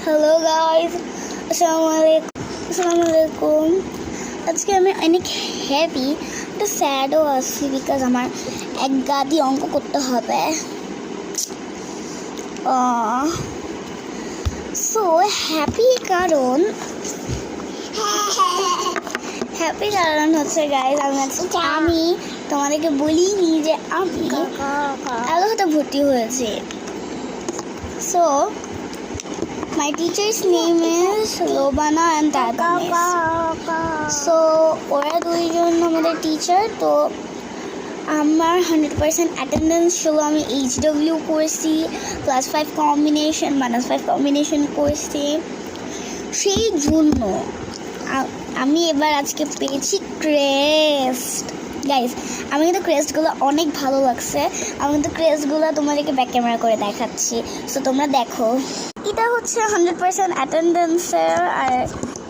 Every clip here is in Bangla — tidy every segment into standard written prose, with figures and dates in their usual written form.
হ্যালো গাইজ, আসসালামু আলাইকুম। আজকে আমি অনেক হ্যাপি, একটু স্যাডও আছি বিকজ আমার এক গাদি অঙ্ক করতে হবে। সো হ্যাপি কারণ হচ্ছে গাইজ আমি তোমাদেরকে বলিনি যে আমি আলোহাতে ভর্তি হয়েছি। So my teacher's name is Lobana and Tadamis. So ওরা দুইজন আমাদের টিচার। তো আমার 100% অ্যাটেন্ডেন্স ছিল। আমি HW করছি, +5 কম্বিনেশন -5 কম্বিনেশন করছি। সেই জন্য আমি এবার আজকে পেয়েছি ক্রেস্ট। গাইজ, আমি কিন্তু ক্রেস্টগুলো অনেক ভালো লাগছে। আমি কিন্তু ক্রেস্টগুলো তোমাদেরকে ব্যাক ক্যামেরা করে দেখাচ্ছি, সো তোমরা দেখো। এটা হচ্ছে 100% অ্যাটেন্ডেন্সের, আর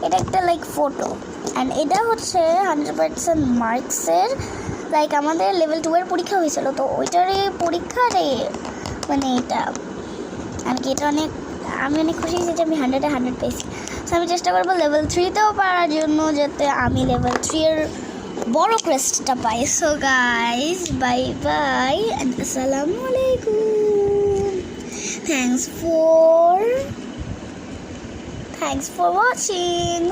এটা একটা লাইক ফটো, অ্যান্ড এটা হচ্ছে 100% মার্কসের। লাইক আমাদের লেভেল 2 এর পরীক্ষা হয়েছিল, তো ওইটারে পরীক্ষারে মানে এটা আমি অনেক খুশি হয়েছি যে আমি 100-এ 100 পেয়েছি। সো আমি চেষ্টা করবো লেভেল 3-তেও পারার জন্য, যাতে আমি লেভেল 3 এর বড় ক্রেস্টটা পাই। So guys, bye bye and আসসালামু আলাইকুম। Thanks for watching.